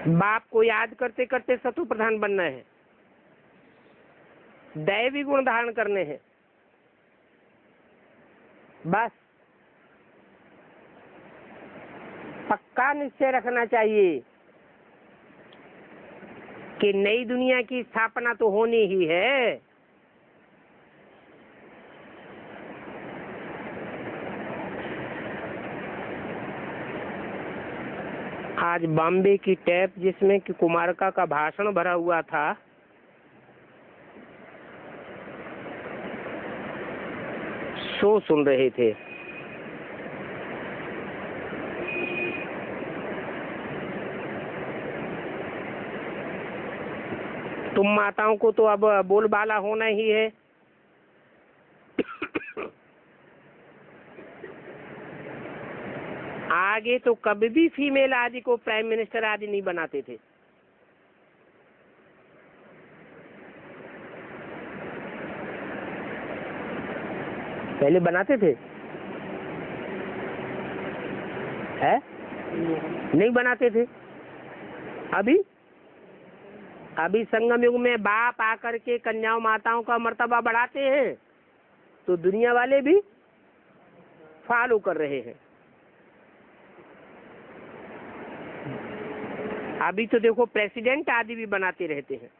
बाप को याद करते करते शत्रु प्रधान बनना है, दैवी गुण धारण करने हैं। बस पक्का निश्चय रखना चाहिए कि नई दुनिया की स्थापना तो होनी ही है। आज बॉम्बे की टैप जिसमें कि कुमारका का भाषण भरा हुआ था, शो सुन रहे थे। तुम माताओं को तो अब बोलबाला होना ही है। आगे तो कभी भी फीमेल आदि को प्राइम मिनिस्टर आदि नहीं बनाते थे। पहले बनाते थे? है? नहीं बनाते थे। अभी संगम युग में बाप आकर के कन्याओं माताओं का मर्तबा बढ़ाते हैं तो दुनिया वाले भी फॉलो कर रहे हैं। अभी तो देखो प्रेसिडेंट आदि भी बनाते रहते हैं।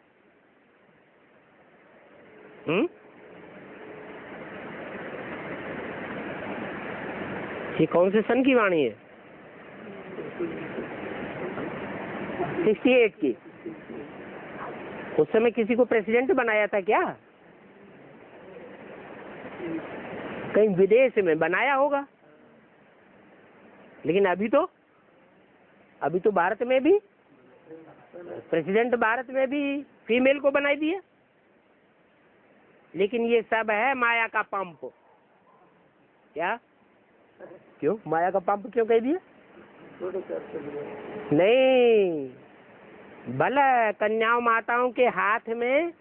ये कौन से सन की वाणी है? 68 की। उस समय किसी को प्रेसिडेंट बनाया था क्या? कहीं विदेश में बनाया होगा, लेकिन अभी तो भारत में भी प्रेसिडेंट, भारत में भी फीमेल को बनाई दिया। लेकिन ये सब है माया का पंप। क्या? क्यों माया का पंप क्यों कह दिया? नहीं, भला कन्याओं माताओं के हाथ में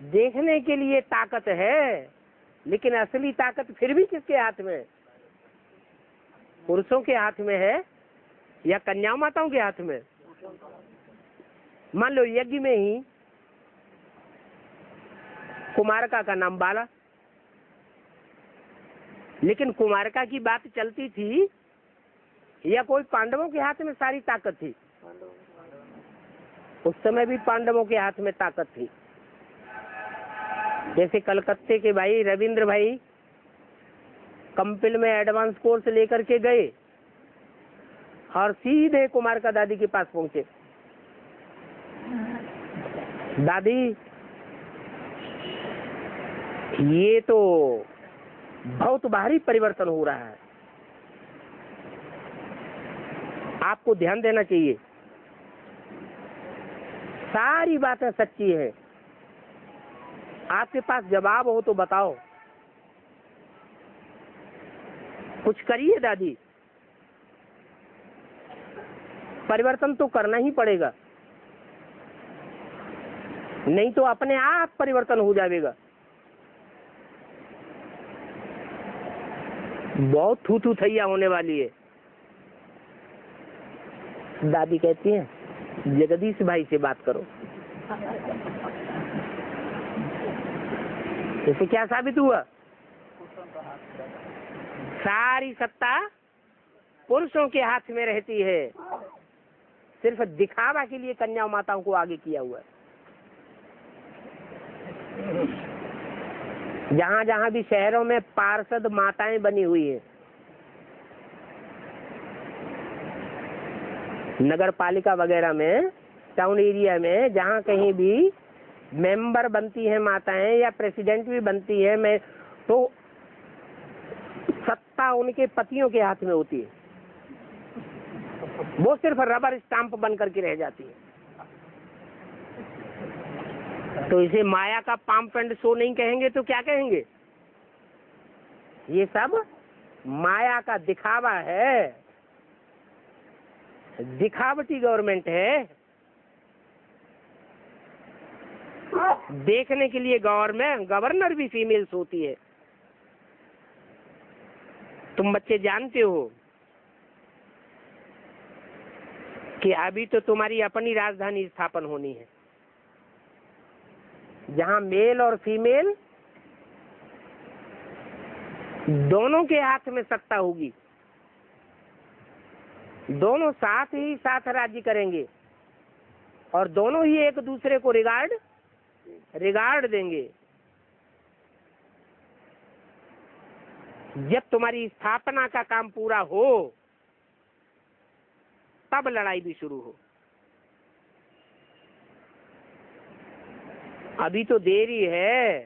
देखने के लिए ताकत है, लेकिन असली ताकत फिर भी किसके हाथ में? पुरुषों के हाथ में है या कन्याओं माताओं के हाथ में? मान लो यज्ञ में ही कुमारका का नाम बाला, लेकिन कुमारका की बात चलती थी या कोई पांडवों के हाथ में सारी ताकत थी? उस समय भी पांडवों के हाथ में ताकत थी। जैसे कलकत्ते के भाई रविंद्र भाई कंपिल में एडवांस कोर्स लेकर के गए और सीधे कुमारका दादी के पास पहुंचे। दादी, ये तो बहुत भारी परिवर्तन हो रहा है। आपको ध्यान देना चाहिए, सारी बातें सच्ची है। आपके पास जवाब हो तो बताओ, कुछ करिए दादी, परिवर्तन तो करना ही पड़ेगा, नहीं तो अपने आप परिवर्तन हो जाएगा। बहुत थू थू थैया होने वाली है। दादी कहती हैं जगदीश भाई से बात करो। इससे क्या साबित हुआ? सारी सत्ता पुरुषों के हाथ में रहती है, सिर्फ दिखावा के लिए कन्या माताओं को आगे किया हुआ है। जहां जहां भी शहरों में पार्षद माताएं बनी हुई है, नगर पालिका वगैरह में, टाउन एरिया में जहां कहीं भी मेंबर बनती है माताएं या प्रेसिडेंट भी बनती है, मैं तो सत्ता उनके पतियों के हाथ में होती है, वो सिर्फ रबर स्टाम्प बन करके रह जाती है। तो इसे माया का पंप एंड शो नहीं कहेंगे तो क्या कहेंगे? ये सब माया का दिखावा है, दिखावटी गवर्नमेंट है। देखने के लिए गवर्नर भी फीमेल्स होती है। तुम बच्चे जानते हो कि अभी तो तुम्हारी अपनी राजधानी स्थापन होनी है, जहां मेल और फीमेल दोनों के हाथ में सत्ता होगी, दोनों साथ ही साथ राज्य करेंगे और दोनों ही एक दूसरे को रिगार्ड देंगे। जब तुम्हारी स्थापना का काम पूरा हो तब लड़ाई भी शुरू हो। अभी तो देरी है।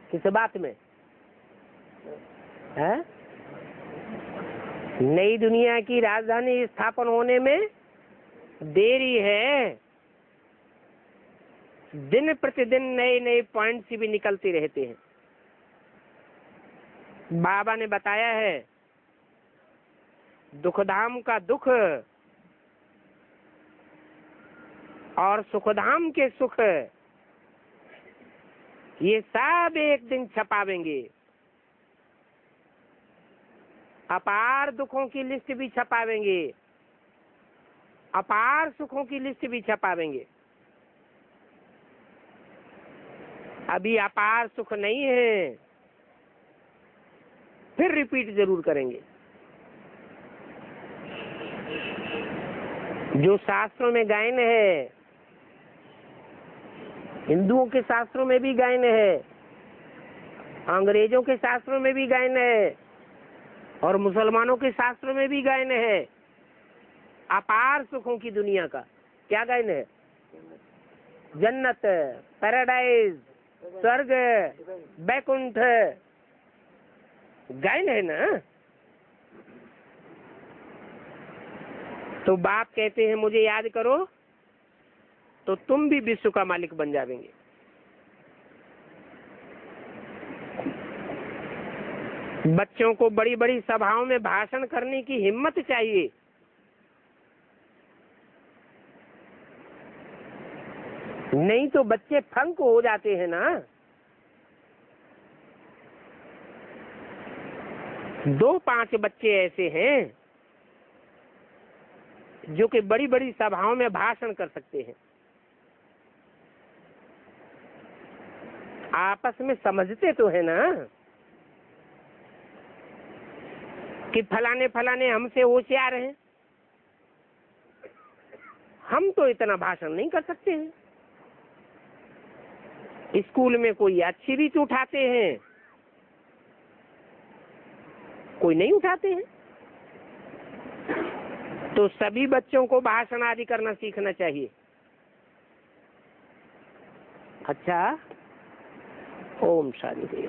किस बात में है? नई दुनिया की राजधानी स्थापन होने में देरी है। दिन प्रतिदिन नए नए पॉइंट्स भी निकलते रहते हैं। बाबा ने बताया है, दुखधाम का दुख और सुखधाम के सुख ये सब एक दिन छपावेंगे। अपार दुखों की लिस्ट भी छपावेंगे, अपार सुखों की लिस्ट भी छपावेंगे। अभी अपार सुख नहीं है, फिर रिपीट जरूर करेंगे। जो शास्त्रों में गायन है, हिंदुओं के शास्त्रों में भी गायन है, अंग्रेजों के शास्त्रों में भी गायन है और मुसलमानों के शास्त्रों में भी गायन है। अपार सुखों की दुनिया का क्या गायन है? जन्नत, पैराडाइज, स्वर्ग, बैकुंठ गायन है ना। तो बाप कहते हैं मुझे याद करो तो तुम भी विश्व का मालिक बन जाएंगे। बच्चों को बड़ी बड़ी सभाओं में भाषण करने की हिम्मत चाहिए। नहीं तो बच्चे फंक हो जाते हैं ना। 2-5 बच्चे ऐसे हैं जो कि बड़ी बड़ी सभाओं में भाषण कर सकते हैं। आपस में समझते तो है ना कि फलाने फलाने हमसे होशियार हैं, हम तो इतना भाषण नहीं कर सकते हैं। स्कूल में कोई अच्छी रीत उठाते हैं, कोई नहीं उठाते हैं। तो सभी बच्चों को भाषण आदि करना सीखना चाहिए। अच्छा, ओम शांति।